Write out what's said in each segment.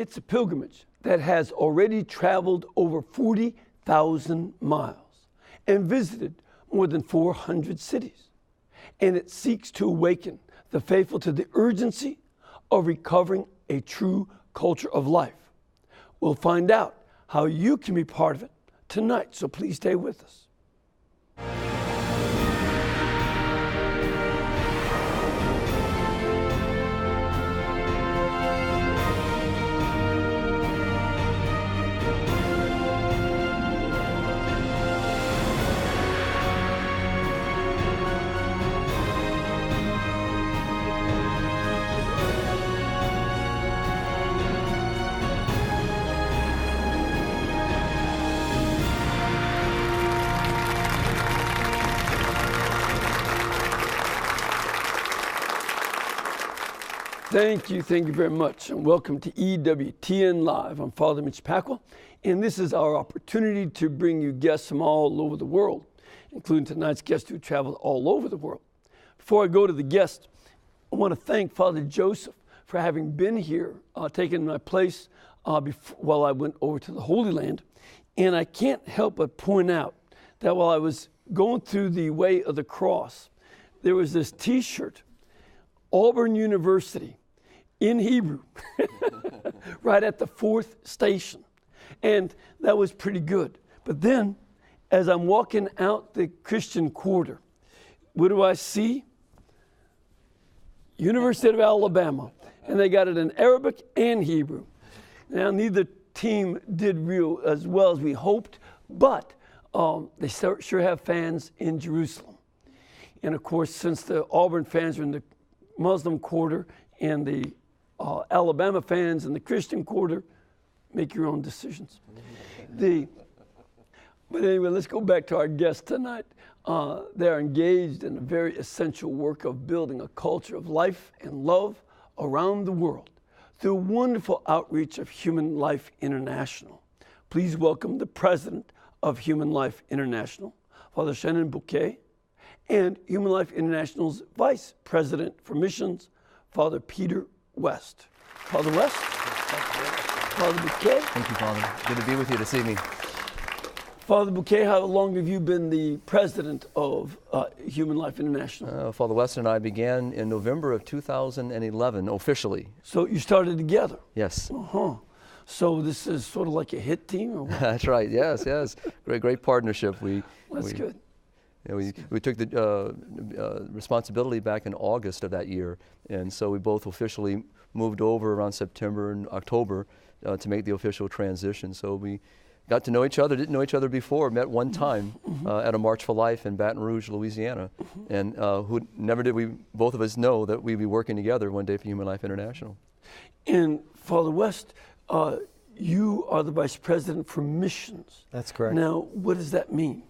It's a pilgrimage that has already traveled over 40,000 miles and visited more than 400 cities. And it seeks to awaken the faithful to the urgency of recovering a true culture of life. We'll find out how you can be part of it tonight, so please stay with us. Thank you very much, and welcome to EWTN Live. I'm Father Mitch Pacwa, and this is our opportunity to bring you guests from all over the world, including tonight's guest who traveled all over the world. Before I go to the guest, I want to thank Father Joseph for having been here, taking my place while I went over to the Holy Land. And I can't help but point out that while I was going through the Way of the Cross, there was this T-shirt, Auburn University, in Hebrew, right at the 4th station. And that was pretty good. But then, as I'm walking out the Christian Quarter, what do I see? University of Alabama. And they got it in Arabic and Hebrew. Now, neither team did real as well as we hoped, but they sure have fans in Jerusalem. And of course, since the Auburn fans are in the Muslim quarter and the Alabama fans in the Christian quarter, make your own decisions. But anyway, let's go back to our guest tonight. They're engaged in a very essential work of building a culture of life and love around the world through wonderful outreach of Human Life International. Please welcome the president of Human Life International, Padre Shenan Boquet, and Human Life International's vice president for missions, Father Peter West. Father West? Father Boquet? Thank you, Father. Good to be with you this evening. Father Boquet, how long have you been the president of Human Life International? Father West and I began in November of 2011, officially. So you started together? Yes. Uh-huh. So this is sort of like a hit team? Or what? That's right, yes. Great partnership. That's good. You know, we took the responsibility back in August of that year, and so we both officially moved over around September and October to make the official transition. So we got to know each other, didn't know each other before, met one time at a March for Life in Baton Rouge, Louisiana, and never did we, both of us, know that we'd be working together one day for Human Life International. And Father West, you are the Vice President for Missions. That's correct. Now, what does that mean?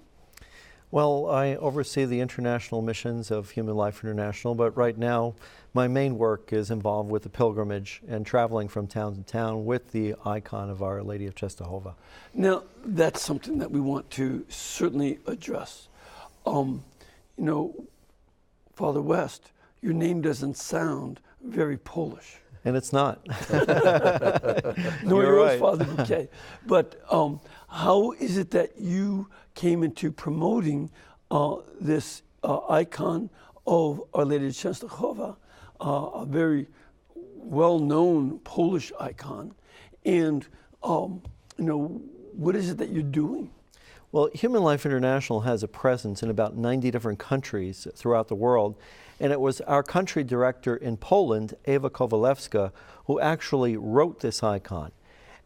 Well, I oversee the international missions of Human Life International, but right now my main work is involved with the pilgrimage and traveling from town to town with the icon of Our Lady of Czestochowa. Now, that's something that we want to certainly address. You know, Father West, your name doesn't sound very Polish. And it's not. Nor You're yours, right. Father Bouquet. But how is it that you came into promoting this icon of Our Lady of Czestochowa, a very well-known Polish icon? And, you know, what is it that you're doing? Well, Human Life International has a presence in about 90 different countries throughout the world. And it was our country director in Poland, Eva Kowalewska, who actually wrote this icon.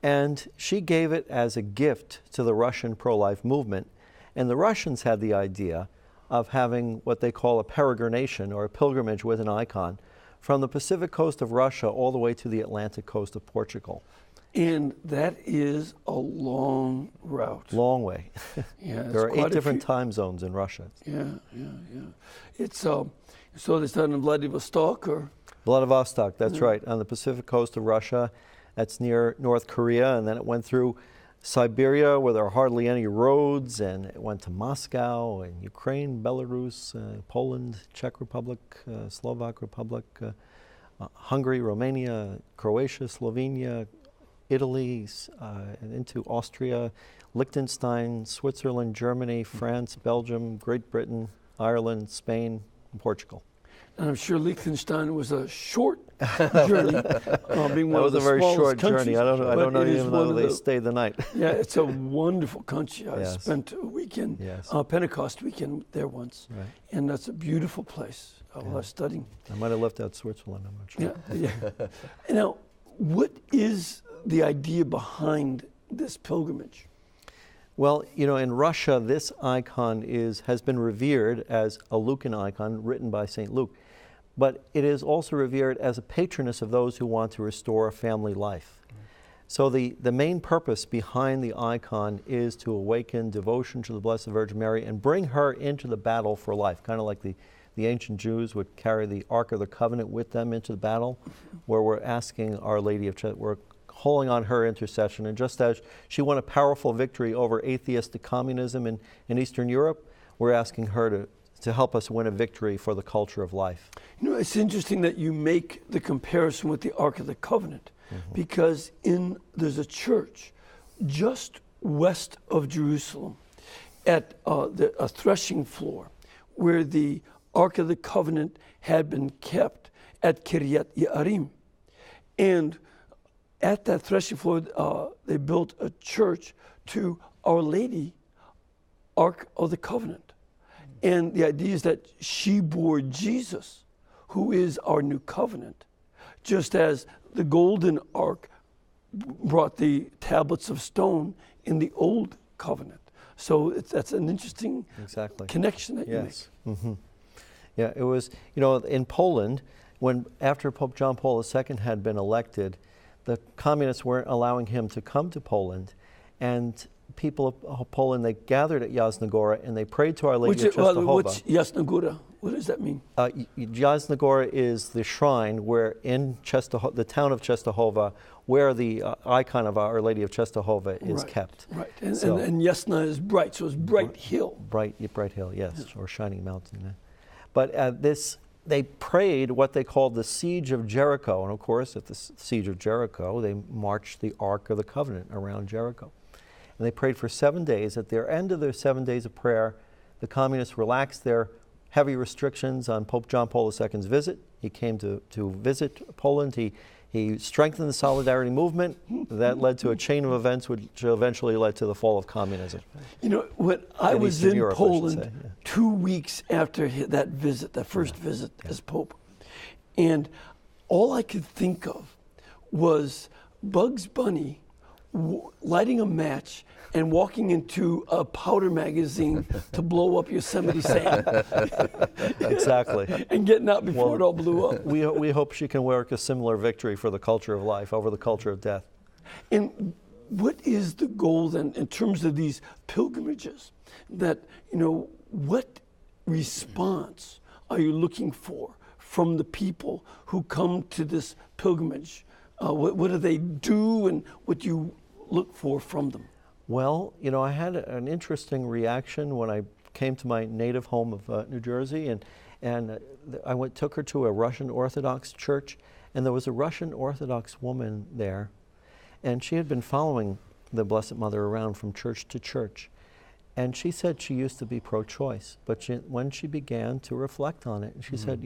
And she gave it as a gift to the Russian pro-life movement. And the Russians had the idea of having what they call a peregrination, or a pilgrimage with an icon, from the Pacific coast of Russia all the way to the Atlantic coast of Portugal. And that is a long route. Long way. Yeah, there are 8 different time zones in Russia. Yeah. It's so they started in Vladivostok, or? Vladivostok, that's right, on the Pacific coast of Russia. That's near North Korea, and then it went through Siberia, where there are hardly any roads, and it went to Moscow, and Ukraine, Belarus, Poland, Czech Republic, Slovak Republic, Hungary, Romania, Croatia, Slovenia, Italy, and into Austria, Liechtenstein, Switzerland, Germany, France, Belgium, Great Britain, Ireland, Spain, and Portugal. And I'm sure Liechtenstein was a short journey, being one That of was the a very smallest short countries. journey. I don't know it is even one though of they the- stayed the night. Yeah, it's a wonderful country. I Yes. spent a weekend, Yes. Pentecost weekend there once, Right. and that's a beautiful place. While I was studying. I might have left out Switzerland, I'm not sure. Yeah. Now, what is the idea behind this pilgrimage? Well, in Russia, this icon has been revered as a Lucan icon written by St. Luke, but it is also revered as a patroness of those who want to restore a family life. So the main purpose behind the icon is to awaken devotion to the Blessed Virgin Mary and bring her into the battle for life, kind of like the ancient Jews would carry the Ark of the Covenant with them into the battle, where we're asking Our Lady of we're calling on her intercession. And just as she won a powerful victory over atheistic communism in Eastern Europe, we're asking her to help us win a victory for the culture of life. It's interesting that you make the comparison with the Ark of the Covenant, because there's a church just west of Jerusalem at a threshing floor where the Ark of the Covenant had been kept at Kiryat Yearim. And at that threshing floor, they built a church to Our Lady, Ark of the Covenant. And the idea is that she bore Jesus, who is our new covenant, just as the golden ark brought the tablets of stone in the old covenant. So that's an interesting connection that you make. Mm-hmm. Yeah, it was, in Poland, after Pope John Paul II had been elected, the communists weren't allowing him to come to Poland, and people of Poland, they gathered at Jasna Gora and they prayed to Our Lady of Czestochowa. What's Jasna Gora? What does that mean? Jasna Gora is the shrine where in the town of Czestochowa, where the icon of Our Lady of Czestochowa is kept. Right, and Jasna is bright, so it's Bright Hill. Bright Hill, yes, or Shining Mountain. But they prayed what they called the Siege of Jericho. And of course, at the Siege of Jericho, they marched the Ark of the Covenant around Jericho. And they prayed for 7 days. At the end of their 7 days of prayer, the communists relaxed their heavy restrictions on Pope John Paul II's visit. He came to visit Poland. He strengthened the Solidarity movement. That led to a chain of events which eventually led to the fall of communism. When I was in Europe, Poland 2 weeks after that visit, that first visit as Pope, and all I could think of was Bugs Bunny lighting a match and walking into a powder magazine to blow up Yosemite Sam. Exactly. And getting out before it all blew up. We hope she can work a similar victory for the culture of life over the culture of death. And what is the goal then in terms of these pilgrimages? That, what response are you looking for from the people who come to this pilgrimage? What do they do, and what do you look for from them? Well, I had an interesting reaction when I came to my native home of New Jersey, and I took her to a Russian Orthodox church, and there was a Russian Orthodox woman there, and she had been following the Blessed Mother around from church to church. And she said she used to be pro-choice, but when she began to reflect on it, she said,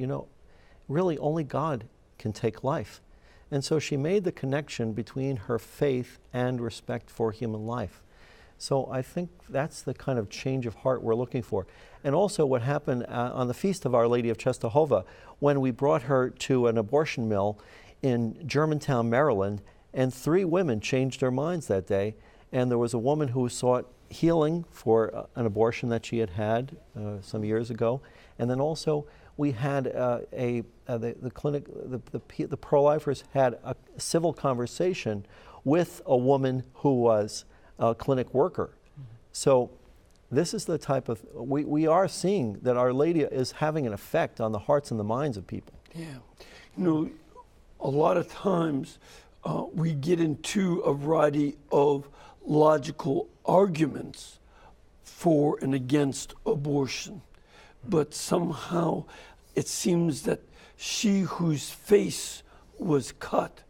really only God can take life. And so she made the connection between her faith and respect for human life. So I think that's the kind of change of heart we're looking for. And also what happened on the Feast of Our Lady of Czestochowa, when we brought her to an abortion mill in Germantown, Maryland, and 3 women changed their minds that day. And there was a woman who sought healing for an abortion that she had had some years ago. And then also we had the clinic, the pro-lifers had a civil conversation with a woman who was a clinic worker. So this is the type of, we are seeing that Our Lady is having an effect on the hearts and the minds of people. Yeah. A lot of times we get into a variety of logical arguments for and against abortion, but somehow it seems that she whose face was cut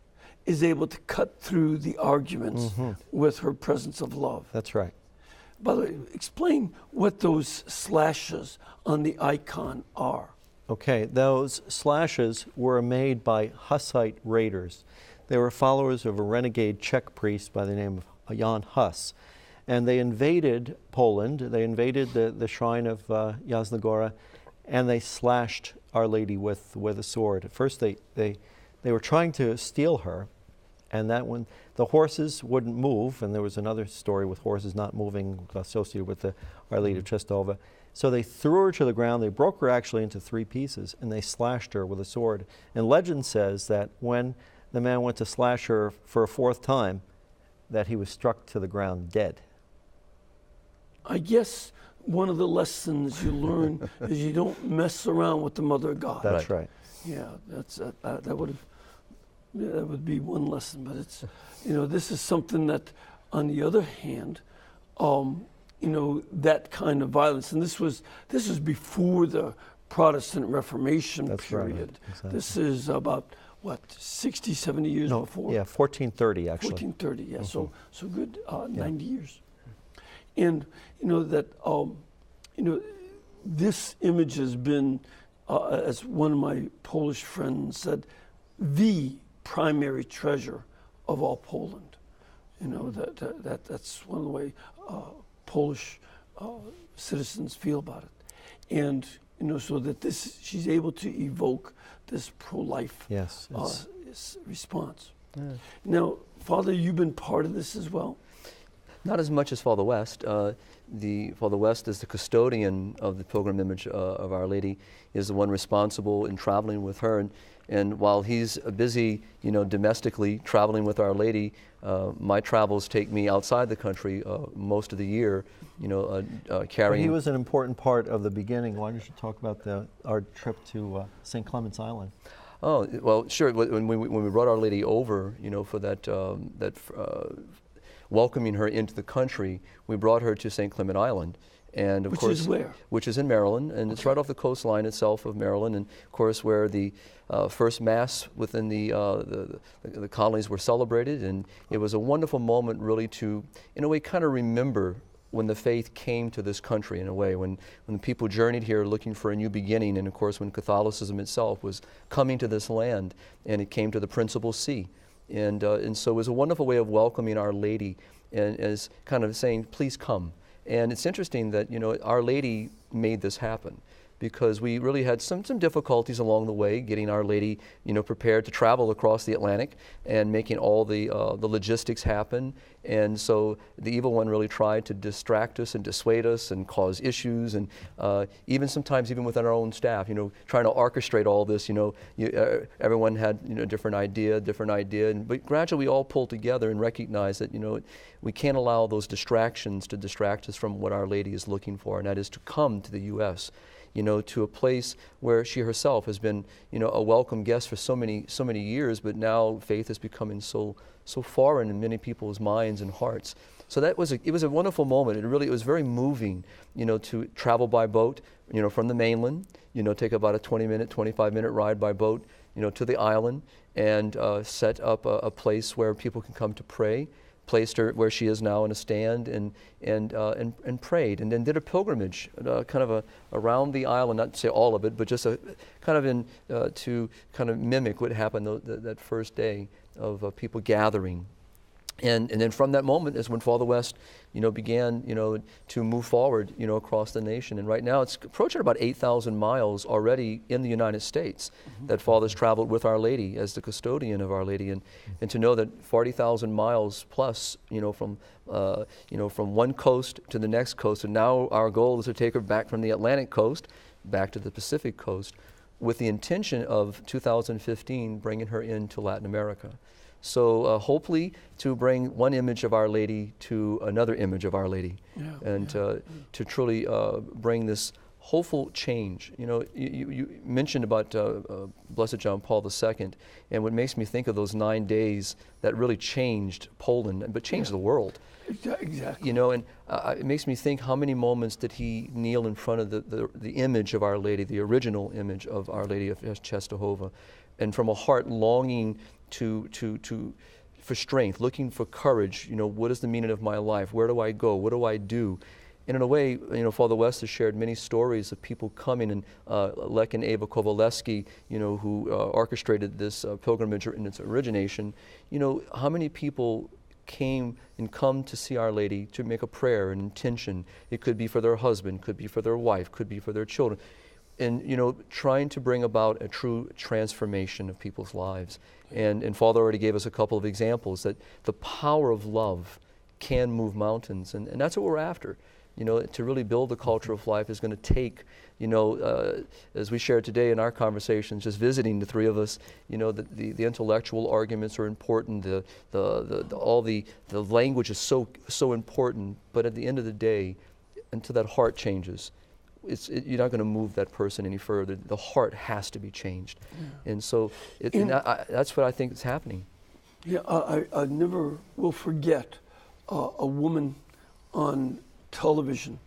is able to cut through the arguments with her presence of love. That's right. By the way, explain what those slashes on the icon are. Okay, those slashes were made by Hussite raiders. They were followers of a renegade Czech priest by the name of Jan Hus. And they invaded Poland, they invaded the shrine of Jasna Gora, and they slashed Our Lady with a sword. At first they were trying to steal her, and that when the horses wouldn't move, and there was another story with horses not moving associated with the Our Lady of Częstochowa, so they threw her to the ground. They broke her actually into 3 pieces, and they slashed her with a sword. And legend says that when the man went to slash her for a 4th time, that he was struck to the ground dead. I guess one of the lessons you learn is you don't mess around with the Mother of God. That's right. Yeah, that would be one lesson. But it's, this is something that, on the other hand, that kind of violence, and this was before the Protestant Reformation period. Right. Exactly. This is about, 60, 70 years before? Yeah, 1430 actually. 1430, yeah. So good 90 years. And this image has been, as one of my Polish friends said, the primary treasure of all Poland. That's one of the way Polish citizens feel about it. And so that she's able to evoke this pro-life response. Yeah. Now, Father, you've been part of this as well? Not as much as Father West. Father West is the custodian of the pilgrim image of Our Lady, is the one responsible in traveling with her. And while he's busy, domestically traveling with Our Lady, my travels take me outside the country most of the year, carrying. But he was an important part of the beginning. Why don't you talk about our trip to St. Clement's Island? Oh, well, sure. When we brought Our Lady over, for that welcoming her into the country, we brought her to St. Clement Island. And of course, which is where? Which is in Maryland, and it's right off the coastline itself of Maryland, and of course where the first Mass within the colonies were celebrated, and it was a wonderful moment really to, in a way, kind of remember when the faith came to this country, in a way, when the people journeyed here looking for a new beginning, and of course when Catholicism itself was coming to this land, and it came to the Principal See. And so it was a wonderful way of welcoming Our Lady, and as kind of saying, please come. And it's interesting that, Our Lady made this happen, because we really had some difficulties along the way getting Our Lady, prepared to travel across the Atlantic and making all the logistics happen. And so the evil one really tried to distract us and dissuade us and cause issues, and even sometimes even within our own staff, trying to orchestrate all this. Everyone had a different idea, but gradually we all pulled together and recognized that we can't allow those distractions to distract us from what Our Lady is looking for, and that is to come to the U.S. To a place where she herself has been, a welcome guest for so many years, but now faith is becoming so foreign in many people's minds and hearts. So it was a wonderful moment. It was very moving, to travel by boat, from the mainland, take about a 25-minute ride by boat, to the island, and set up a place where people can come to pray. Placed her where she is now in a stand, and prayed, and then did a pilgrimage, around the island. Not to say all of it, but just to kind of mimic what happened that first day of people gathering. And then from that moment is when Father West, began, to move forward, across the nation. And right now it's approaching about 8,000 miles already in the United States that Father's traveled with Our Lady as the custodian of Our Lady. And to know that 40,000 miles plus, from one coast to the next coast. And now our goal is to take her back from the Atlantic coast back to the Pacific coast, with the intention of 2015 bringing her into Latin America. So hopefully to bring one image of Our Lady to another image of Our Lady, to truly bring this hopeful change. You mentioned about Blessed John Paul II, and what makes me think of those 9 days that really changed Poland, but changed the world. Exactly. And it makes me think, how many moments did he kneel in front of the image of Our Lady, the original image of Our Lady of Częstochowa, and from a heart longing for strength, looking for courage. What is the meaning of my life? Where do I go? What do I do? And in a way, Father West has shared many stories of people coming, and Lech and Eva Kowalewski, who orchestrated this pilgrimage in its origination. How many people came and come to see Our Lady to make a prayer, an intention. It could be for their husband, could be for their wife, could be for their children. And, trying to bring about a true transformation of people's lives. And Father already gave us a couple of examples that the power of love can move mountains. And that's what we're after. To really build the culture of life is going to take, as we shared today in our conversations, just visiting the three of us, the intellectual arguments are important. All the language is so important. But at the end of the day, until that heart changes, you're not going to move that person any further. The heart has to be changed. Yeah. And so that's what I think is happening. Yeah, I never will forget a woman on television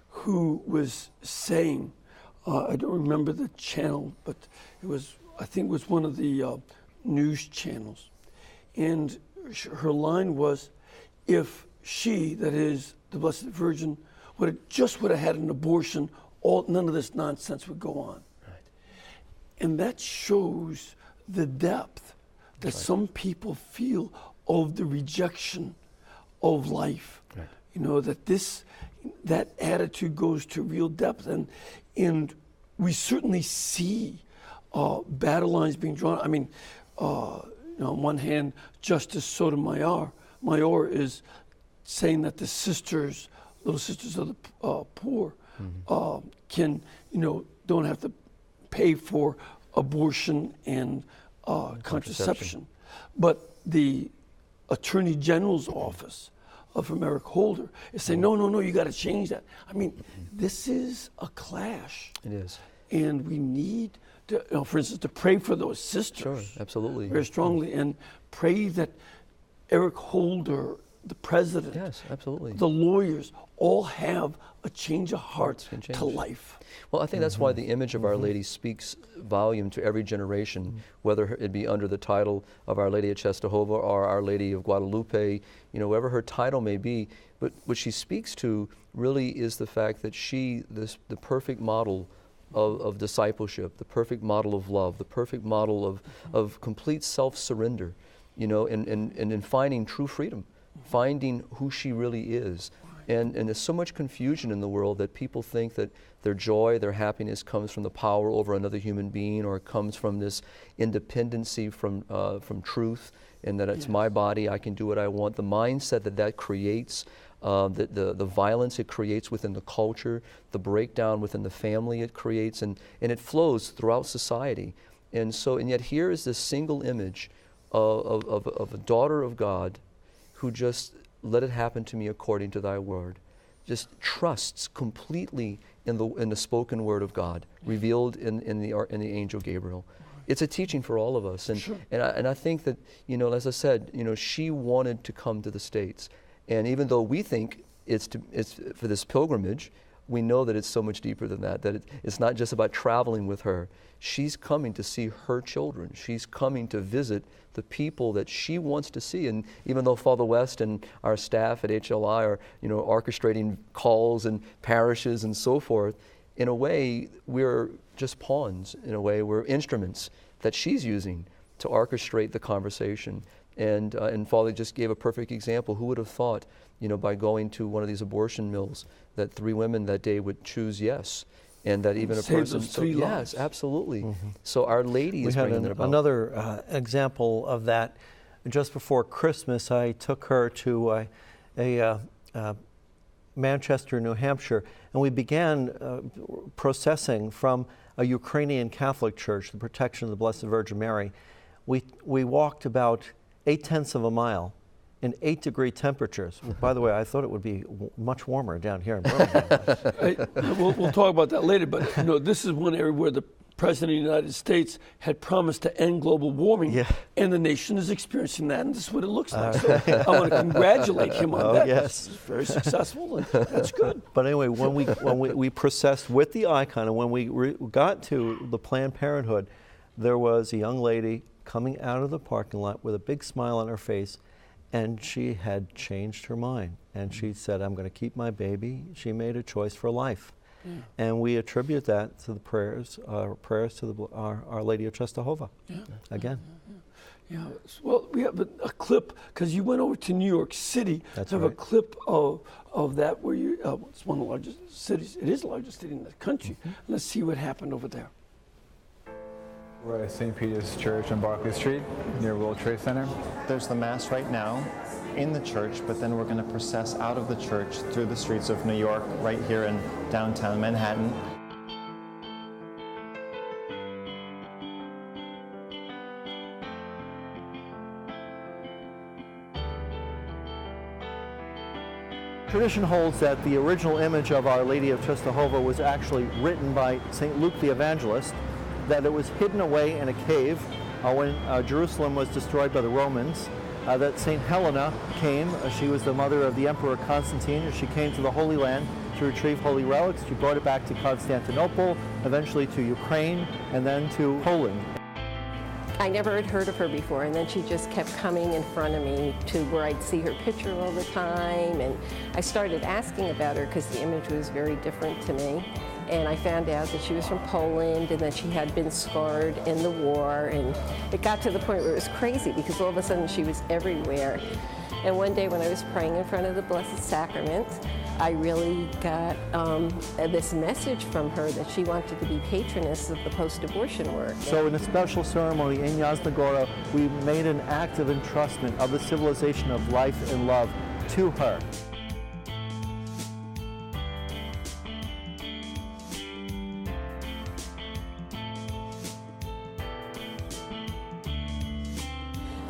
who was saying, I don't remember the channel, but I think it was one of the news channels. And her line was, if she, that is the Blessed Virgin, would have had an abortion, none of this nonsense would go on. Right. And that shows the depth that some people feel of the rejection of life. Right. That attitude goes to real depth, and we certainly see battle lines being drawn. I mean, on one hand, Justice Sotomayor is saying that the little sisters of the poor, can, don't have to pay for abortion and contraception. But the Attorney General's office from Eric Holder is saying, no, you got to change that. I mean, this is a clash. It is. And we need to, for instance, to pray for those sisters. Sure, absolutely. Very strongly, and pray that Eric Holder, the president, yes, absolutely, the lawyers, all have a change of heart to life. Well, I think that's why the image of Our Lady speaks volume to every generation, whether it be under the title of Our Lady of Czestochowa or Our Lady of Guadalupe, whatever her title may be. But what she speaks to really is the fact that the perfect model of discipleship, the perfect model of love, the perfect model of complete self-surrender, and in finding true freedom, finding who she really is. And there's so much confusion in the world that people think that their joy, their happiness comes from the power over another human being, or it comes from this independency from truth, and that it's my body, I can do what I want. The mindset that creates, the violence it creates within the culture, the breakdown within the family it creates, and it flows throughout society. And yet here is this single image of a daughter of God who just let it happen to me according to thy word. Just trusts completely in the spoken word of God, revealed in the angel Gabriel. It's a teaching for all of us, and I think that, as I said, she wanted to come to the States, and even though we think it's for this pilgrimage, we know that it's so much deeper than that. That it's not just about traveling with her. She's coming to see her children. She's coming to visit the people that she wants to see. And even though Father West and our staff at HLI are, orchestrating calls and parishes and so forth, in a way, we're just pawns. In a way, we're instruments that she's using to orchestrate the conversation. And Father just gave a perfect example. Who would have thought, by going to one of these abortion mills, that 3 women that day would choose yes, and that even a person. Yes, absolutely. So Our Lady is bringing it about. Another example of that. Just before Christmas, I took her to a Manchester, New Hampshire, and we began processing from a Ukrainian Catholic church, the Protection of the Blessed Virgin Mary. We walked about 0.8 of a mile in 8-degree temperatures. By the way, I thought it would be much warmer down here in Birmingham. We'll talk about that later, but this is one area where the President of the United States had promised to end global warming, and the nation is experiencing that, and this is what it looks like. So I want to congratulate him on that. Yes. It's very successful, and that's good. But anyway, when we processed with the icon, and when we got to the Planned Parenthood, there was a young lady coming out of the parking lot with a big smile on her face, and she had changed her mind. And she said, I'm going to keep my baby. She made a choice for life. Yeah. And we attribute that to the prayers to Our Lady of Czestochowa. Yeah. Again. Yeah. Well, we have a clip, because you went over to New York City. That's have right. A clip of that where you, it's one of the largest cities. It is the largest city in the country. Mm-hmm. Let's see what happened over there. We're at St. Peter's Church on Barclay Street, near World Trade Center. There's the Mass right now in the church, but then we're going to process out of the church through the streets of New York, right here in downtown Manhattan. Tradition holds that the original image of Our Lady of Czestochowa was actually written by St. Luke the Evangelist, that it was hidden away in a cave when Jerusalem was destroyed by the Romans, that St. Helena came. She was the mother of the Emperor Constantine. She came to the Holy Land to retrieve holy relics. She brought it back to Constantinople, eventually to Ukraine, and then to Poland. I never had heard of her before, and then she just kept coming in front of me to where I'd see her picture all the time, and I started asking about her because the image was very different to me. And I found out that she was from Poland and that she had been scarred in the war, and it got to the point where it was crazy because all of a sudden she was everywhere. And one day when I was praying in front of the Blessed Sacrament, I really got this message from her that she wanted to be patroness of the post-abortion work. So in a special ceremony in Yasna Gora, we made an act of entrustment of the civilization of life and love to her.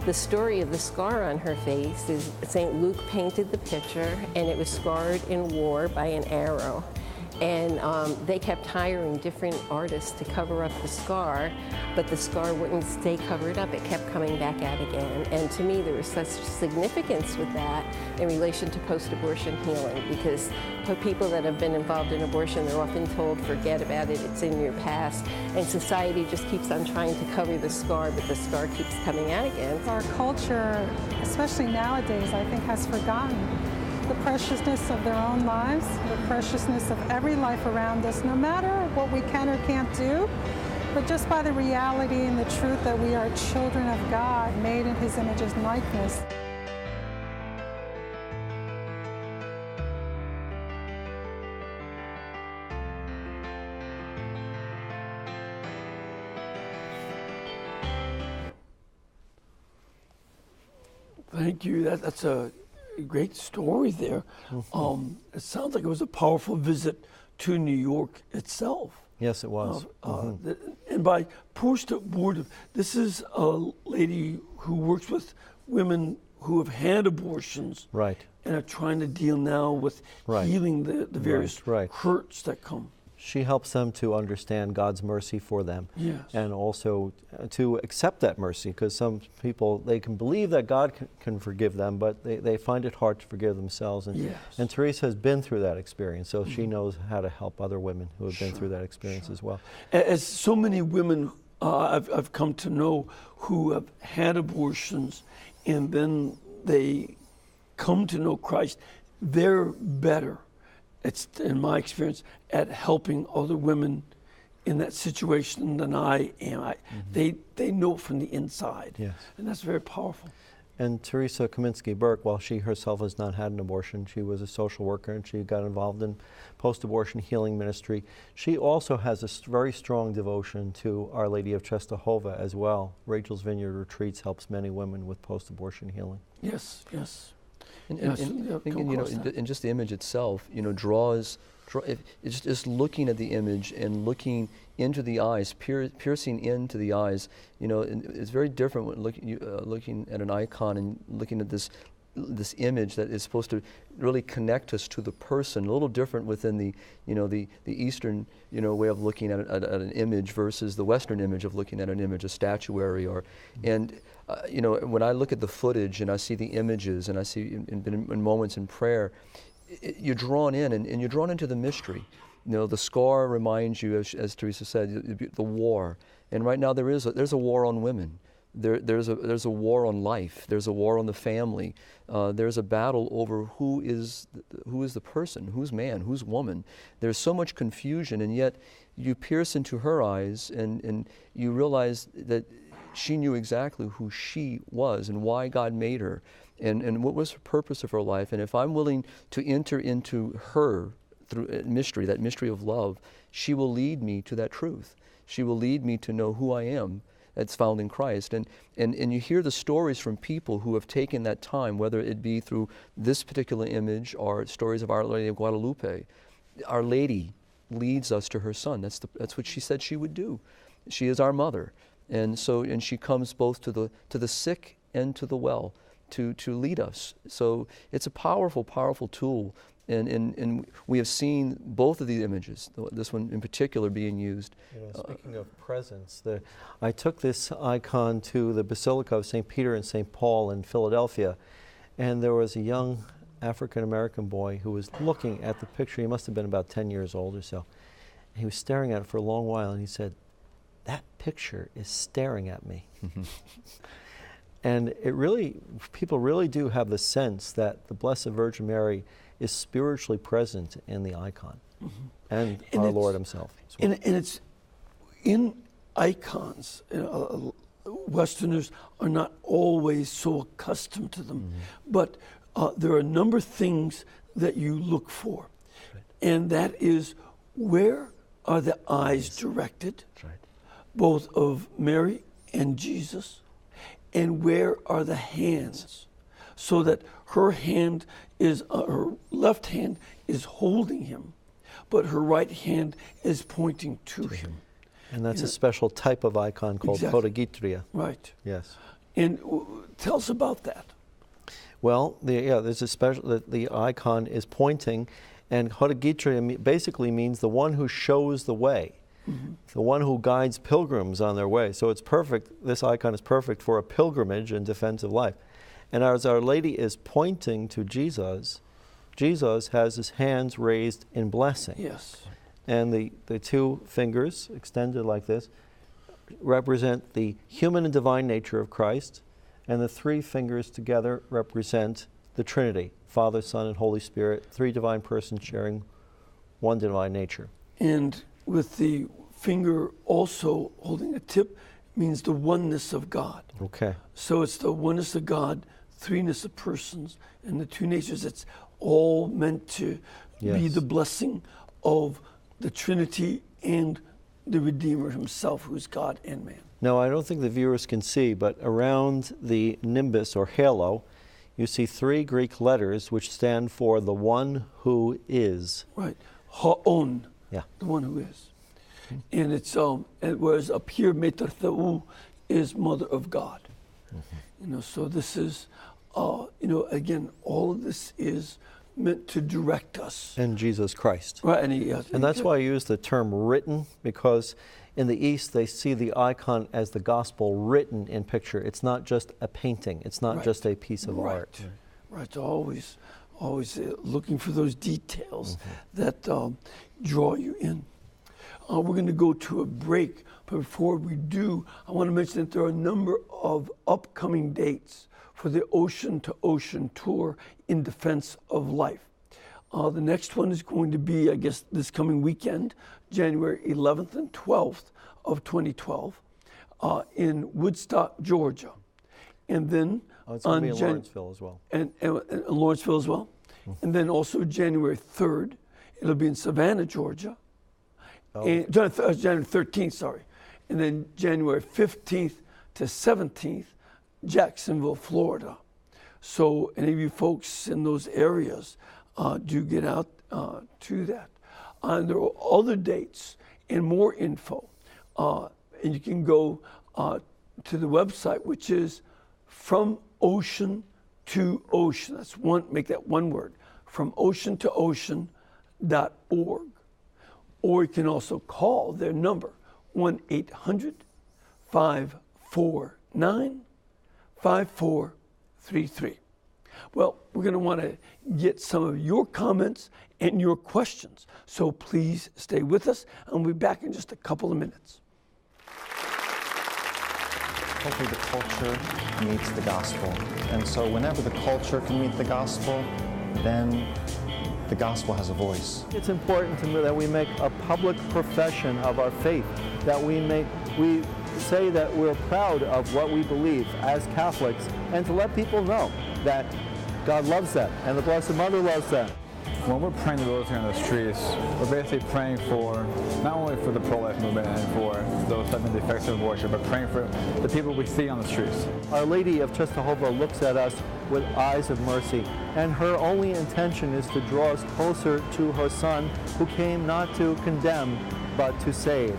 The story of the scar on her face is St. Luke painted the picture, and it was scarred in war by an arrow. And they kept hiring different artists to cover up the scar, but the scar wouldn't stay covered up. It kept coming back out again. And to me, there was such significance with that in relation to post-abortion healing, because for people that have been involved in abortion, they're often told, forget about it, it's in your past. And society just keeps on trying to cover the scar, but the scar keeps coming out again. Our culture, especially nowadays, I think has forgotten the preciousness of their own lives, the preciousness of every life around us, no matter what we can or can't do, but just by the reality and the truth that we are children of God, made in His image and likeness. Thank you. That's a great story there. Mm-hmm. It sounds like it was a powerful visit to New York itself. Yes, it was. And by post-abortive, this is a lady who works with women who have had abortions, right, and are trying to deal now with healing the various hurts that come. She helps them to understand God's mercy for them, yes, and also to accept that mercy, because some people, they can believe that God can forgive them, but they find it hard to forgive themselves. And, yes, and Teresa has been through that experience, so she knows how to help other women who have been through that experience as well. As so many women I've come to know who have had abortions and then they come to know Christ, they're better, it's in my experience, at helping other women in that situation than I am. They know from the inside, yes, and that's very powerful. And Teresa Kaminsky-Burke, while she herself has not had an abortion, she was a social worker and she got involved in post-abortion healing ministry. She also has a very strong devotion to Our Lady of Czestochowa as well. Rachel's Vineyard Retreats helps many women with post-abortion healing. Yes, yes. And just the image itself, draws. It's just looking at the image and looking into the eyes, piercing into the eyes. It's very different when looking at an icon and looking at this image that is supposed to really connect us to the person. A little different within the Eastern way of looking at an image versus the Western image of looking at an image, a statuary, when I look at the footage and I see the images and I see in moments in prayer, you're drawn in and you're drawn into the mystery. the scar reminds you, as Teresa said, the war. And right now there's a war on women. There's a war on life. There's a war on the family. There's a battle over who is the person, who's man, who's woman. There's so much confusion, and yet you pierce into her eyes and you realize that she knew exactly who she was and why God made her and what was the purpose of her life. And if I'm willing to enter into her through mystery, that mystery of love, she will lead me to that truth. She will lead me to know who I am that's found in Christ. And you hear the stories from people who have taken that time, whether it be through this particular image or stories of Our Lady of Guadalupe. Our Lady leads us to her Son. That's what she said she would do. She is our mother. And she comes both to the sick and to the well to lead us. So it's a powerful, powerful tool. And we have seen both of these images, this one in particular being used. Speaking of presence, I took this icon to the Basilica of St. Peter and St. Paul in Philadelphia, and there was a young African-American boy who was looking at the picture. He must have been about 10 years old or so. And he was staring at it for a long while, and he said, "That picture is staring at me." And people really do have the sense that the Blessed Virgin Mary is spiritually present in the icon, and our Lord himself as well. And it's in icons. Westerners are not always so accustomed to them, but there are a number of things that you look for, and that is, where are the eyes directed, both of Mary and Jesus, and where are the hands, so that her left hand is holding him, but her right hand is pointing to him. And that's a special type of icon called Photogitria. Right. Yes. And tell us about that. Well, there's a special. The icon is pointing, and Photogitria basically means the one who shows the way, the one who guides pilgrims on their way. So it's perfect. This icon is perfect for a pilgrimage in defense of life. And as Our Lady is pointing to Jesus, Jesus has his hands raised in blessing. Yes. And the two fingers extended like this represent the human and divine nature of Christ, and the three fingers together represent the Trinity, Father, Son, and Holy Spirit, three divine persons sharing one divine nature. And with the finger also holding a tip means the oneness of God. Okay. So it's the oneness of God, threeness of persons, and the two natures. It's all meant to be the blessing of the Trinity and the Redeemer himself, who's God and man. Now, I don't think the viewers can see, but around the nimbus or halo, you see three Greek letters which stand for the one who is. Right. Ha'on. Yeah. The one who is. And it's whereas up here, Mater Theou is Mother of God. So this is, again, all of this is meant to direct us. And Jesus Christ. Right. And that's why I use the term written, because in the East they see the icon as the gospel written in picture. It's not just a painting. It's not just a piece of art. Right. Always looking for those details that draw you in. We're going to go to a break, but before we do, I want to mention that there are a number of upcoming dates for the Ocean to Ocean Tour in Defense of Life. The next one is going to be, I guess, this coming weekend, January 11th and 12th of 2012, in Woodstock, Georgia. And then it's going to be in Lawrenceville as well. And Lawrenceville as well. And then also January 3rd, it'll be in Savannah, Georgia. And January 13th, sorry. And then January 15th to 17th, Jacksonville, Florida. So any of you folks in those areas, do get out to that. And there are other dates and more info. And you can go to the website, which is From Ocean to Ocean. That's make that one word. FromOceanToOcean.org. Or you can also call their number, 1-800-549-5433. Well, we're going to want to get some of your comments and your questions. So please stay with us, and we'll be back in just a couple of minutes. Hopefully the culture meets the gospel. And so whenever the culture can meet the gospel, then the gospel has a voice. It's important to me that we make a public profession of our faith, that we say that we're proud of what we believe as Catholics, and to let people know that God loves that and the Blessed Mother loves that. When we're praying the rosary on the streets, we're basically praying for, not only for the pro-life movement and for those suffering the effects of abortion, but praying for the people we see on the streets. Our Lady of Czestochowa looks at us with eyes of mercy, and her only intention is to draw us closer to her Son, who came not to condemn, but to save.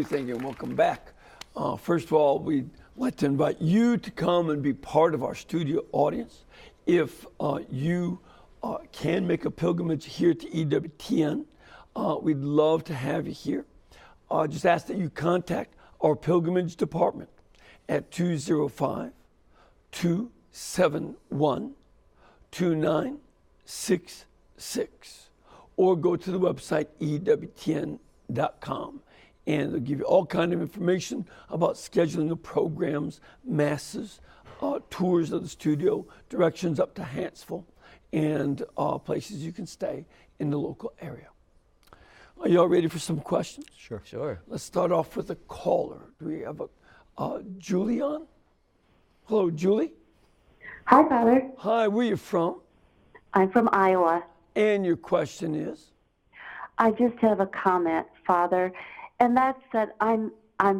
Thank you, and welcome back. First of all, we'd like to invite you to come and be part of our studio audience. If you can make a pilgrimage here to EWTN, we'd love to have you here. Just ask that you contact our pilgrimage department at 205-271-2966, or go to the website EWTN.com. And they'll give you all kinds of information about scheduling of programs, masses, tours of the studio, directions up to Hansville, and places you can stay in the local area. Are you all ready for some questions? Sure. Let's start off with a caller. Do we have Julie on? Hello, Julie. Hi, Father. Hi, where are you from? I'm from Iowa. And your question is? I just have a comment, Father, and that's that I'm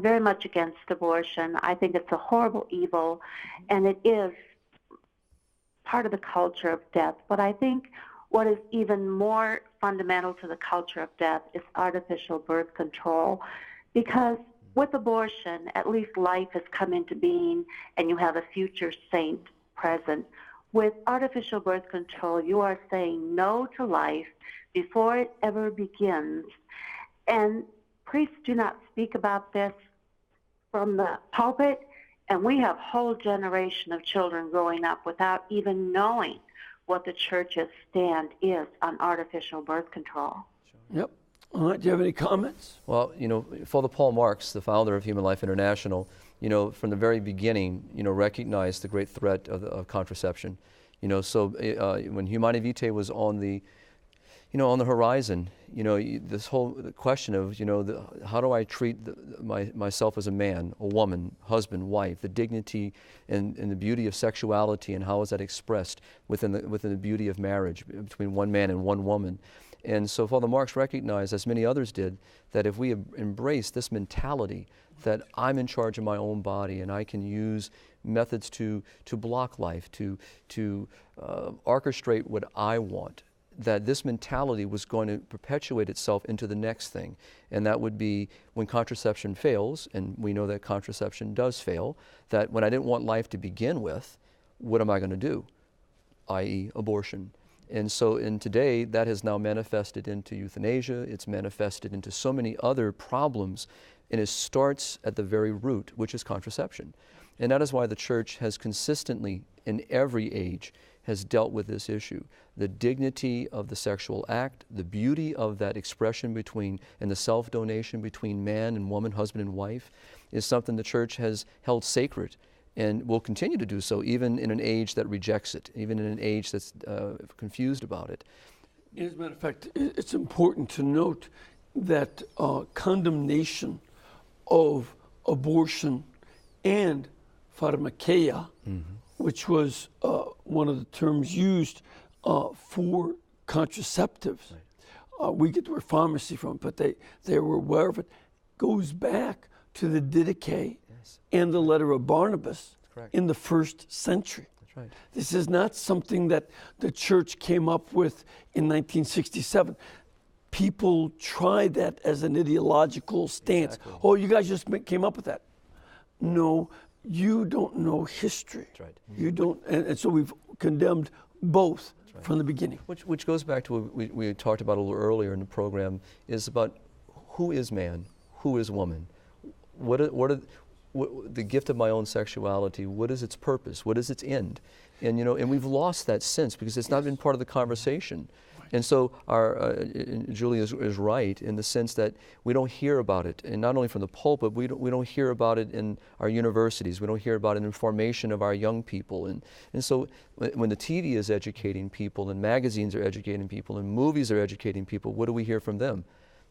very much against abortion. I think it's a horrible evil, and it is part of the culture of death. But I think what is even more fundamental to the culture of death is artificial birth control, because with abortion, at least life has come into being, and you have a future saint present. With artificial birth control, you are saying no to life before it ever begins. And priests do not speak about this from the pulpit, and we have a whole generation of children growing up without even knowing what the church's stand is on artificial birth control. Yep. All right, do you have any comments? Well, Father Paul Marks, the founder of Human Life International, from the very beginning, recognized the great threat of contraception. So when Humanae Vitae was on the horizon, this whole question of, how do I treat myself as a man, a woman, husband, wife, the dignity and the beauty of sexuality, and how is that expressed within the beauty of marriage between one man and one woman. And so Father Marks recognized, as many others did, that if we embrace this mentality that I'm in charge of my own body and I can use methods to block life, to orchestrate what I want, that this mentality was going to perpetuate itself into the next thing. And that would be when contraception fails, and we know that contraception does fail, that when I didn't want life to begin with, what am I going to do? I.e. abortion. And so today that has now manifested into euthanasia, it's manifested into so many other problems, and it starts at the very root, which is contraception. And that is why the church has consistently, in every age, has dealt with this issue. The dignity of the sexual act, the beauty of that expression between, and the self-donation between man and woman, husband and wife, is something the church has held sacred and will continue to do so, even in an age that rejects it, even in an age that's confused about it. As a matter of fact, it's important to note that condemnation of abortion and pharmakeia, which was one of the terms used for contraceptives. We get the word pharmacy from it, but they were aware of it, goes back to the Didache and the letter of Barnabas in the 1st century. That's right. This is not something that the church came up with in 1967. People tried that as an ideological stance. Exactly. Oh, you guys just came up with that. No, you don't know history. That's right. You don't, and so we've condemned both from the beginning. Which goes back to what we talked about a little earlier in the program, is about who is man, who is woman, what the gift of my own sexuality, what is its purpose, what is its end? And and we've lost that sense because it's not been part of the conversation. And so Julie is right in the sense that we don't hear about it, and not only from the pulpit, we don't hear about it in our universities, we don't hear about it in formation of our young people. And so when the TV is educating people, and magazines are educating people, and movies are educating people, what do we hear from them?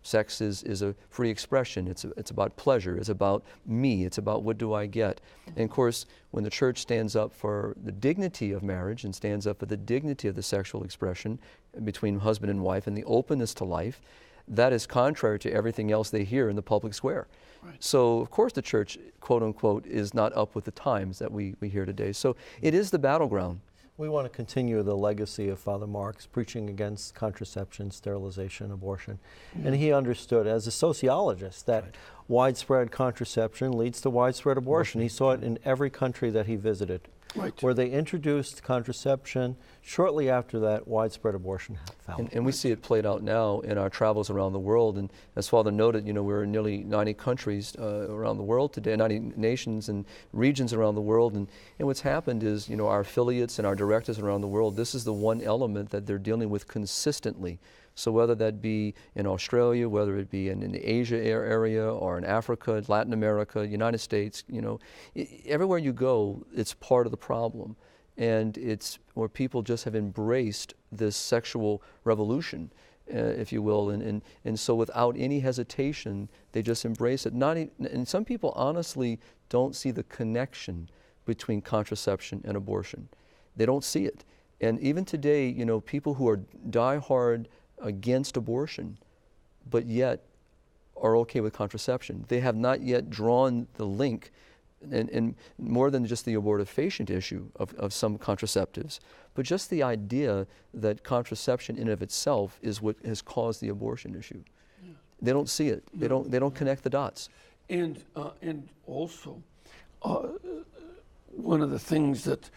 Sex is a free expression. It's about pleasure. It's about me. It's about what do I get. And of course, when the church stands up for the dignity of marriage and stands up for the dignity of the sexual expression between husband and wife and the openness to life, that is contrary to everything else they hear in the public square. Right. So of course the church, quote unquote, is not up with the times that we hear today. So it is the battleground. We want to continue the legacy of Father Mark's preaching against contraception, sterilization, abortion. And he understood as a sociologist that widespread contraception leads to widespread abortion. He saw it in every country that he visited. Where they introduced contraception, shortly after that, widespread abortion followed. And we see it played out now in our travels around the world. And as Father noted, we're in nearly 90 countries around the world today, 90 nations and regions around the world. And what's happened is, our affiliates and our directors around the world, this is the one element that they're dealing with consistently. So whether that be in Australia, whether it be in the Asia area or in Africa, Latin America, United States, everywhere you go, it's part of the problem. And it's where people just have embraced this sexual revolution, if you will. And so without any hesitation, they just embrace it. And some people honestly don't see the connection between contraception and abortion. They don't see it. And even today, people who are diehard against abortion, but yet are okay with contraception. They have not yet drawn the link, and more than just the abortifacient issue of some contraceptives, but just the idea that contraception in and of itself is what has caused the abortion issue. Yeah. They don't see it. They don't connect the dots. And also, one of the things that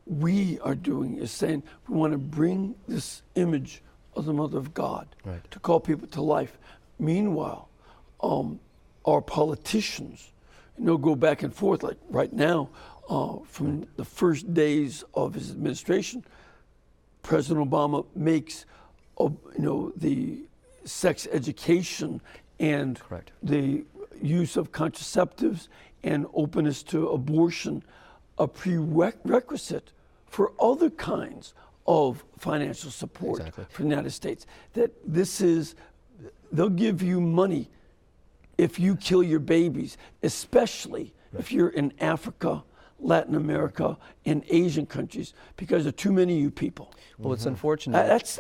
we are doing is saying we want to bring this image of the Mother of God, to call people to life. Meanwhile, our politicians, go back and forth. Like right now, from the first days of his administration, President Obama makes, the sex education and the use of contraceptives and openness to abortion a prerequisite for other kinds of financial support from the United States. That they'll give you money if you kill your babies, especially if you're in Africa, Latin America, and Asian countries, because there are too many of you people. Well, it's unfortunate. That's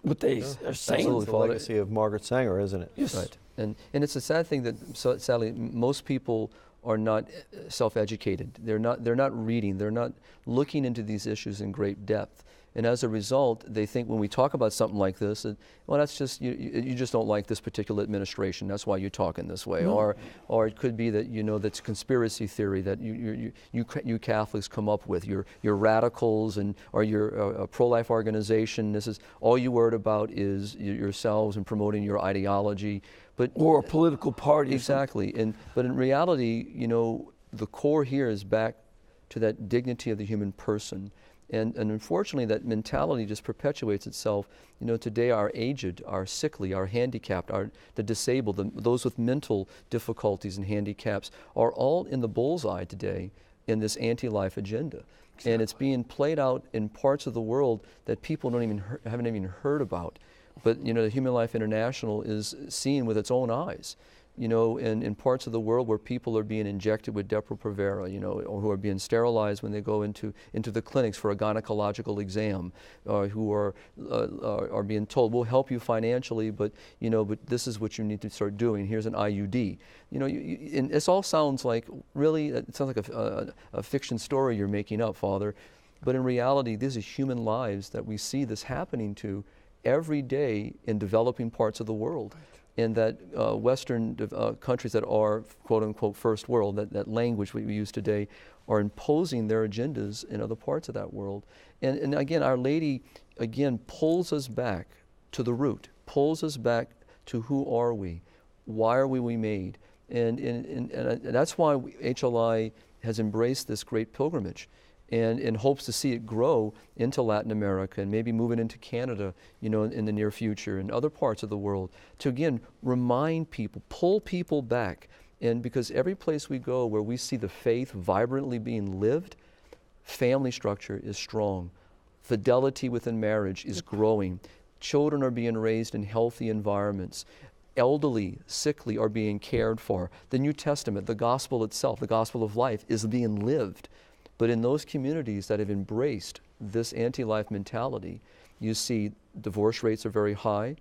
what they are saying. Absolutely, the legacy of Margaret Sanger, isn't it? Yes. Right. And it's a sad thing that sadly most people are not self-educated. They're not reading. They're not looking into these issues in great depth. And as a result, they think when we talk about something like this, well, that's just you just don't like this particular administration. That's why you're talking this way. No. Or it could be that that's conspiracy theory that you Catholics come up with. You're radicals or you're a pro-life organization. This is all you worried about is yourselves and promoting your ideology. Or a political party. Exactly. But in reality, the core here is back to that dignity of the human person. And unfortunately, that mentality just perpetuates itself. You know, today our aged, our sickly, our handicapped, the disabled, those with mental difficulties and handicaps are all in the bullseye today in this anti-life agenda. Exactly. And it's being played out in parts of the world that people haven't even heard about. But, you know, the Human Life International is seen with its own eyes. You know, in parts of the world where people are being injected with Depo-Provera, you know, or who are being sterilized when they go into the clinics for a gynecological exam, who are being told, we'll help you financially, but, you know, but this is what you need to start doing. Here's an IUD. You know, and this all sounds like, really, it sounds like a fiction story you're making up, Father. But in reality, these are human lives that we see this happening to every day in developing parts of the world. And that Western countries that are, quote unquote, first world, that language we use today, are imposing their agendas in other parts of that world. And again, Our Lady, again, pulls us back to the root, pulls us back to who are we, why are we made? And that's why HLI has embraced this great pilgrimage. And hopes to see it grow into Latin America and maybe move it into Canada, you know, in the near future and other parts of the world, to again remind people, pull people back. And because every place we go where we see the faith vibrantly being lived, family structure is strong, fidelity within marriage is growing, children are being raised in healthy environments, elderly, sickly are being cared for. The New Testament, the gospel itself, the gospel of life, is being lived. But in those communities that have embraced this anti-life mentality, you see divorce rates are very high.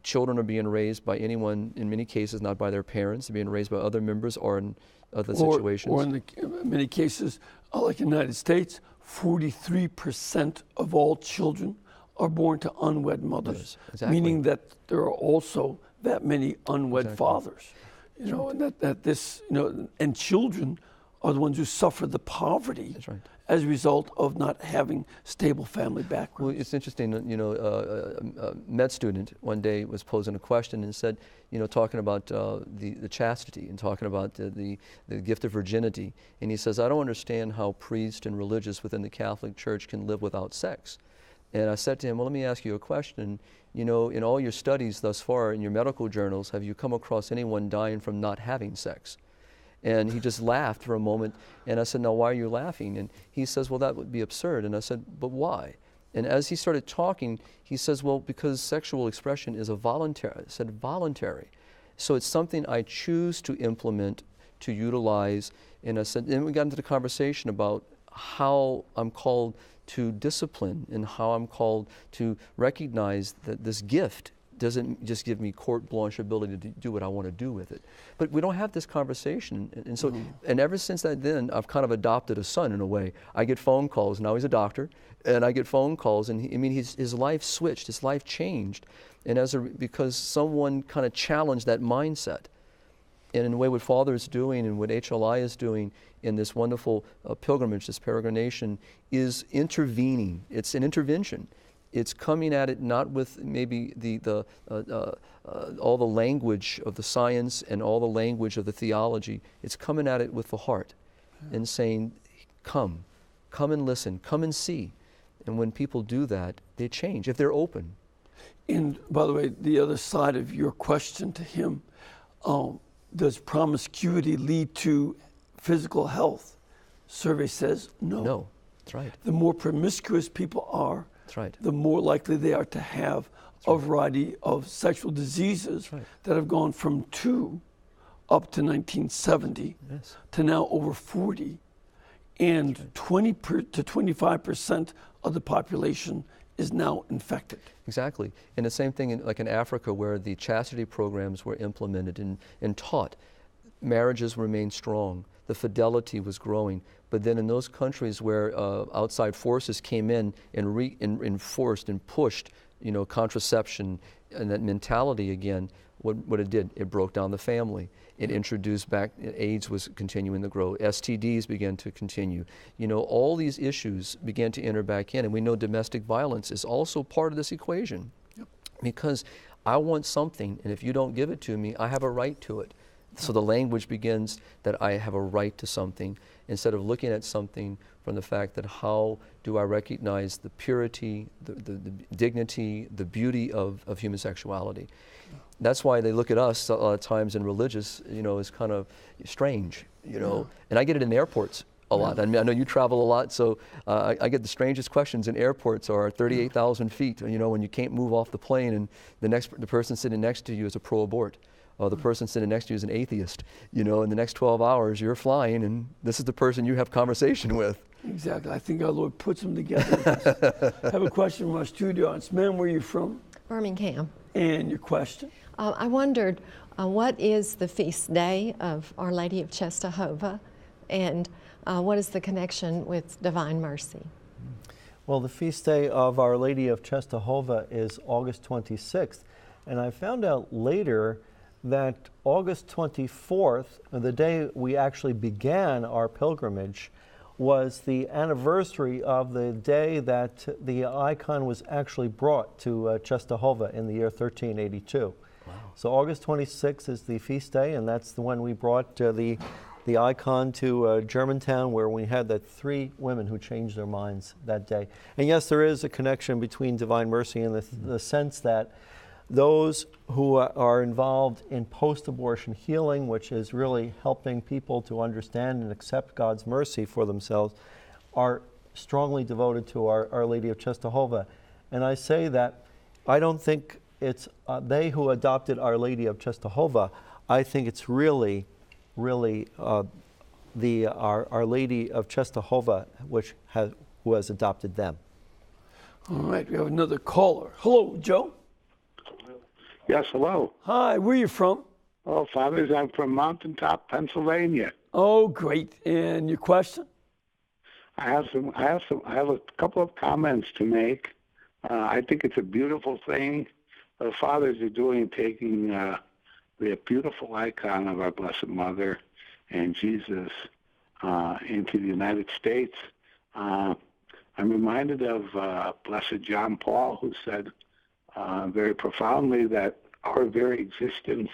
Children are being raised by anyone, in many cases not by their parents, they're being raised by other members or in other situations. Or in many cases, like in the United States, 43% of all children are born to unwed mothers, exactly. Meaning that there are also that many unwed fathers. You know, and that this, you know, and children are the ones who suffer the poverty as a result of not having stable family backgrounds. Well, it's interesting, you know, a med student one day was posing a question and said, you know, talking about the chastity and talking about the gift of virginity. And he says, I don't understand how priests and religious within the Catholic Church can live without sex. And I said to him, well, let me ask you a question. You know, in all your studies thus far, in your medical journals, have you come across anyone dying from not having sex? And he just laughed for a moment, and I said, now why are you laughing? And he says, well, that would be absurd. And I said, but why? And as he started talking, he says, well, because sexual expression is a voluntary. I said, voluntary. So it's something I choose to implement, to utilize. And I said, then we got into the conversation about how I'm called to discipline and how I'm called to recognize that this gift doesn't just give me carte blanche ability to do what I want to do with it. But we don't have this conversation. And so, and ever since that then, I've kind of adopted a son in a way. I get phone calls, now he's a doctor, and I get phone calls, and his life switched, his life changed. And because someone kind of challenged that mindset. And in the way what Father is doing and what HLI is doing in this wonderful pilgrimage, this peregrination, is intervening. It's an intervention. It's coming at it not with maybe all the language of the science and all the language of the theology. It's coming at it with the heart and saying, come and listen, come and see. And when people do that, they change, if they're open. And by the way, the other side of your question to him, does promiscuity lead to physical health? Survey says no. No, that's right. The more promiscuous people are, that's right. the more likely they are to have a variety of sexual diseases that have gone from 2 up to 1970 to now over 40. And 20 to 25% of the population is now infected. Exactly. And the same thing like in Africa, where the chastity programs were implemented and taught. Marriages remained strong. The fidelity was growing. But then in those countries where outside forces came in and enforced and pushed, you know, contraception and that mentality again, what it did, it broke down the family. It introduced back, AIDS was continuing to grow, STDs began to continue. You know, all these issues began to enter back in, and we know domestic violence is also part of this equation. Because I want something, and if you don't give it to me, I have a right to it. So the language begins that I have a right to something, instead of looking at something from the fact that how do I recognize the purity, the dignity, the beauty of human sexuality. That's why they look at us a lot of times in religious, as kind of strange, And I get it in airports a lot. I mean, I know you travel a lot, so I get the strangest questions in airports or 38,000 feet, when you can't move off the plane and the person sitting next to you is a pro-abort. The person sitting next to you is an atheist. In the next 12 hours you're flying and this is the person you have conversation with. Exactly. I think our Lord puts them together. I have a question from our studio audience. Ma'am, where are you from? Birmingham. And your question? I wondered, what is the feast day of Our Lady of Czestochowa, and what is the connection with Divine Mercy? Well, the feast day of Our Lady of Czestochowa is August 26th, and I found out later that August 24th, the day we actually began our pilgrimage, was the anniversary of the day that the icon was actually brought to Czestochowa in the year 1382. Wow. So August 26th is the feast day, and that's the one we brought the icon to Germantown, where we had the 3 women who changed their minds that day. And yes, there is a connection between Divine Mercy in the sense that those who are involved in post-abortion healing, which is really helping people to understand and accept God's mercy for themselves, are strongly devoted to Our Lady of Czestochowa. And I say that I don't think it's they who adopted Our Lady of Czestochowa. I think it's really Our Lady of Czestochowa who has adopted them. All right, we have another caller. Hello, Joe. Yes, hello. Hi, where are you from? Oh, Fathers, I'm from Mountaintop, Pennsylvania. Oh, great. And your question? I have a couple of comments to make. I think it's a beautiful thing the Fathers are doing, taking the beautiful icon of our Blessed Mother and Jesus into the United States. I'm reminded of Blessed John Paul, who said very profoundly that our very existence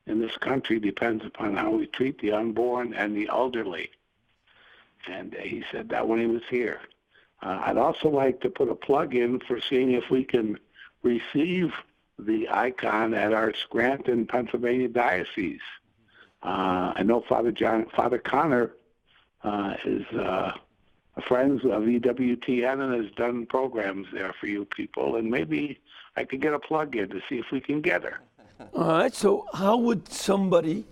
in this country depends upon how we treat the unborn and the elderly. And he said that when he was here. I'd also like to put a plug in for seeing if we can receive the icon at our Scranton, Pennsylvania diocese. I know Father Connor is friends of EWTN and has done programs there for you people, and maybe I could get a plug in to see if we can get her. All right, so how would somebody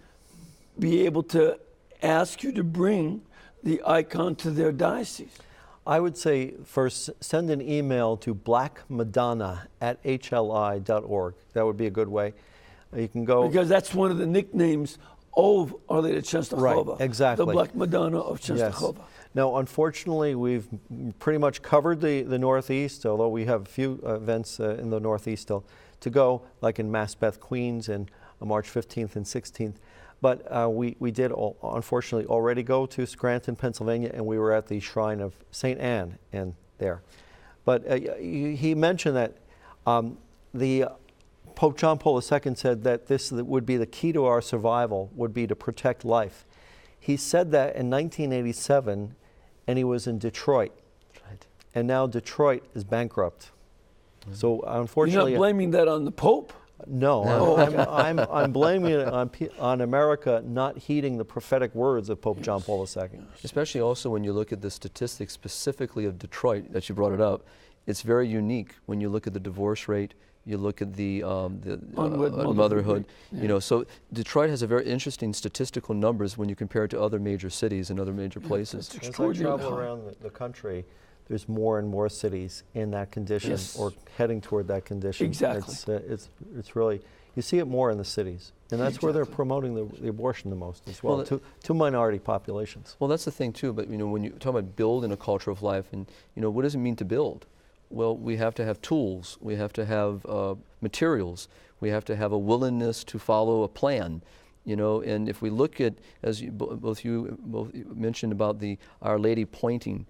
be able to ask you to bring the icon to their diocese? I would say first send an email to blackmadonna@hli.org. That would be a good way. You can go... Because that's one of the nicknames of Our Lady of Czestochowa. Right, exactly. The Black Madonna of Czestochowa. Yes. Now, unfortunately, we've pretty much covered the Northeast, although we have a few events in the Northeast still to go, like in Maspeth, Queens, and March 15th and 16th. But we did, unfortunately, already go to Scranton, Pennsylvania, and we were at the Shrine of St. Anne in there. But he mentioned that the Pope John Paul II said that this would be the key to our survival, would be to protect life. He said that in 1987, and he was in Detroit. Right. And now Detroit is bankrupt. Mm-hmm. So unfortunately... You're not blaming that on the Pope? No, I'm blaming it on America not heeding the prophetic words of Pope John Paul II. Especially also when you look at the statistics specifically of Detroit, that you brought it up, it's very unique when you look at the divorce rate, you look at the motherhood, yeah. So Detroit has a very interesting statistical numbers when you compare it to other major cities and other major places. As I travel around the country, there's more and more cities in that condition, yes, or heading toward that condition. Exactly. It's really, you see it more in the cities. And that's where they're promoting the abortion the most as well, to minority populations. Well, that's the thing too, but when you talk about building a culture of life, and what does it mean to build? Well, we have to have tools, we have to have materials, we have to have a willingness to follow a plan. And if we look at, as both you mentioned about Our Lady pointing,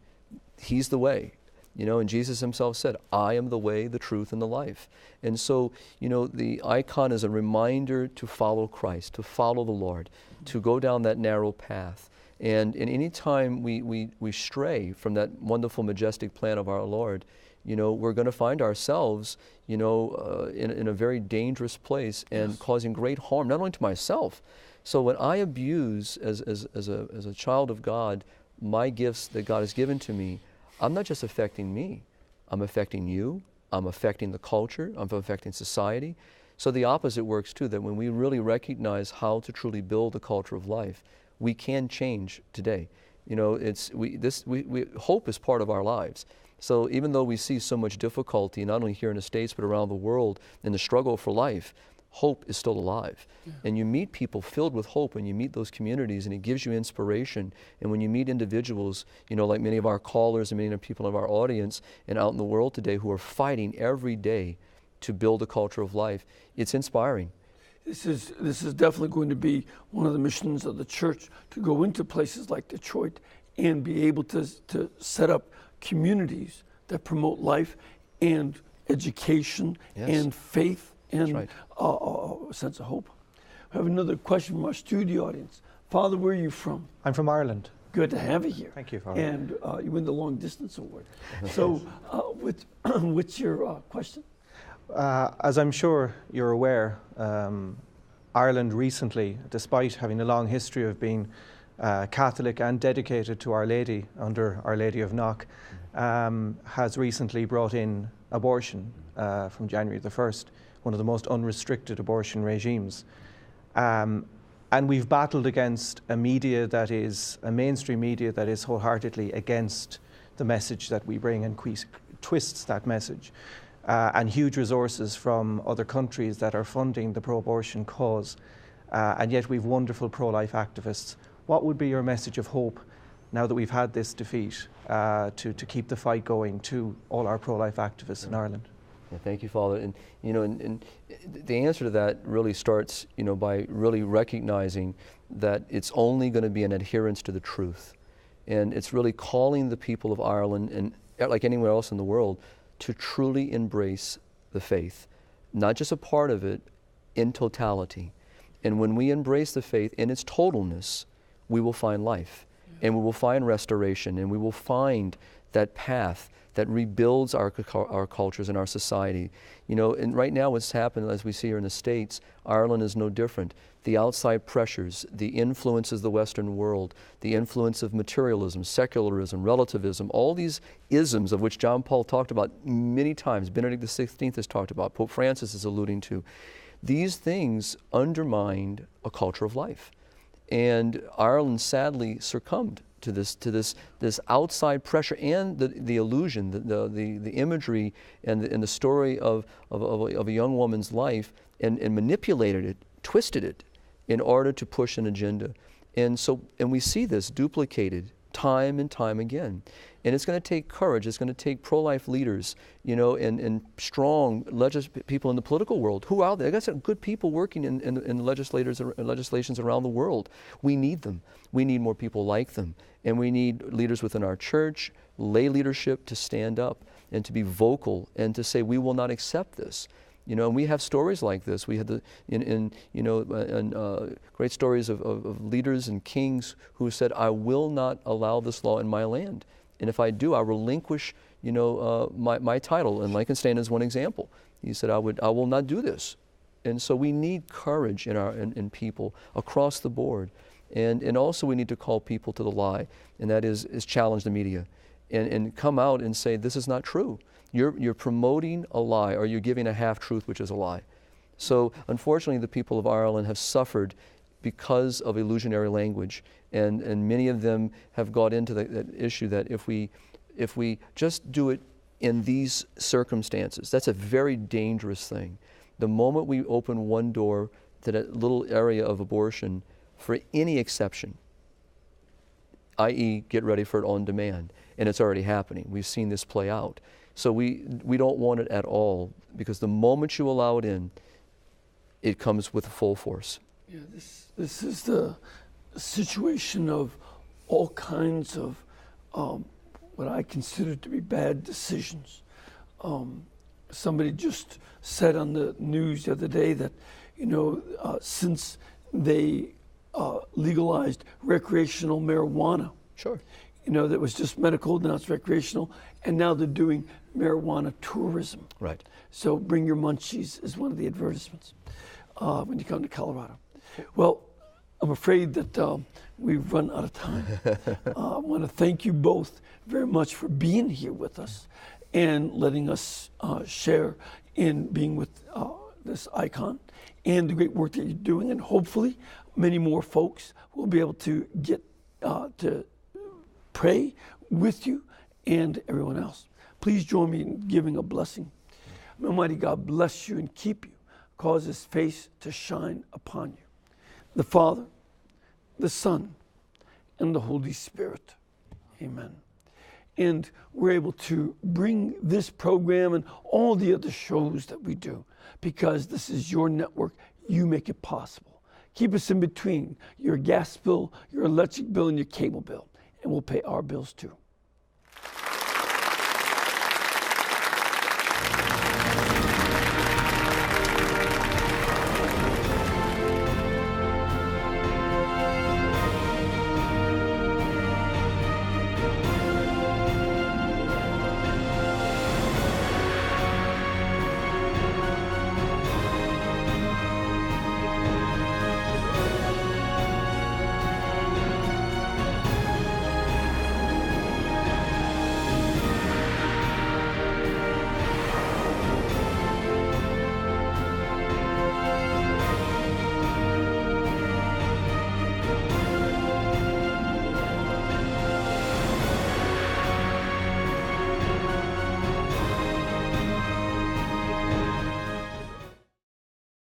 He's the way. And Jesus himself said, I am the way, the truth, and the life. And so, the icon is a reminder to follow Christ, to follow the Lord, to go down that narrow path. And any time we stray from that wonderful, majestic plan of our Lord, we're going to find ourselves, in a very dangerous place and causing great harm, not only to myself. So when I abuse, as a child of God, my gifts that God has given to me, I'm not just affecting me. I'm affecting you. I'm affecting the culture. I'm affecting society. So the opposite works too, that when we really recognize how to truly build a culture of life, we can change today. Hope is part of our lives. So even though we see so much difficulty, not only here in the States, but around the world, in the struggle for life, hope is still alive. Yeah. And you meet people filled with hope when you meet those communities, and it gives you inspiration. And when you meet individuals, like many of our callers and many of the people of our audience and out in the world today who are fighting every day to build a culture of life, it's inspiring. This is definitely going to be one of the missions of the church, to go into places like Detroit and be able to set up communities that promote life and education and faith and a sense of hope. I have another question from our studio audience. Father, where are you from? I'm from Ireland. Good to have you here. Thank you, Father. And you win the long distance award. So what's your question? As I'm sure you're aware, Ireland recently, despite having a long history of being Catholic and dedicated to Our Lady under Our Lady of Knock, has recently brought in abortion from January the 1st, one of the most unrestricted abortion regimes. And we've battled against a mainstream media that is wholeheartedly against the message that we bring and twists that message. And huge resources from other countries that are funding the pro-abortion cause. And yet we've wonderful pro-life activists. What would be your message of hope now that we've had this defeat to keep the fight going to all our pro-life activists in Ireland? Yeah, thank you, Father. And and the answer to that really starts by really recognizing that it's only going to be an adherence to the truth. And it's really calling the people of Ireland, and like anywhere else in the world, to truly embrace the faith, not just a part of it, in totality. And when we embrace the faith in its totalness, we will find life, and we will find restoration, and we will find that path that rebuilds our cultures and our society. And right now what's happened, as we see here in the States, Ireland is no different. The outside pressures, the influences of the Western world, the influence of materialism, secularism, relativism, all these isms of which John Paul talked about many times, Benedict XVI has talked about, Pope Francis is alluding to. These things undermined a culture of life. And Ireland sadly succumbed to this outside pressure and the illusion, the imagery and the story of a young woman's life, and manipulated it, twisted it in order to push an agenda. And we see this duplicated time and time again. And it's going to take courage. It's going to take pro-life leaders, and strong people in the political world who are out there. I got some good people working in legislations around the world. We need them. We need more people like them. And we need leaders within our church, lay leadership, to stand up and to be vocal and to say, we will not accept this. And we have stories like this. We had great stories of leaders and kings who said, I will not allow this law in my land. And if I do, I relinquish, my title. And Liechtenstein is one example. He said, I will not do this. And so we need courage in people across the board. And also we need to call people to the lie, and that is challenge the media and come out and say, this is not true. You're promoting a lie, or you're giving a half-truth, which is a lie. So unfortunately, the people of Ireland have suffered because of illusionary language, and many of them have got into that issue that if we just do it in these circumstances, that's a very dangerous thing. The moment we open one door to that little area of abortion for any exception, i.e. get ready for it on demand, and it's already happening. We've seen this play out. So we don't want it at all, because the moment you allow it in, it comes with full force. Yeah, this is the situation of all kinds of what I consider to be bad decisions. Somebody just said on the news the other day that, since they legalized recreational marijuana, Sure. That was just medical, now it's recreational, and now they're doing marijuana tourism. Right. So bring your munchies is one of the advertisements when you come to Colorado. Well, I'm afraid that we've run out of time. I want to thank you both very much for being here with us and letting us share in being with this icon and the great work that you're doing. And hopefully many more folks will be able to get to pray with you and everyone else. Please join me in giving a blessing. May Almighty God bless you and keep you, cause His face to shine upon you. The Father, the Son, and the Holy Spirit. Amen. And we're able to bring this program and all the other shows that we do because this is your network. You make it possible. Keep us in between your gas bill, your electric bill, and your cable bill, and we'll pay our bills too.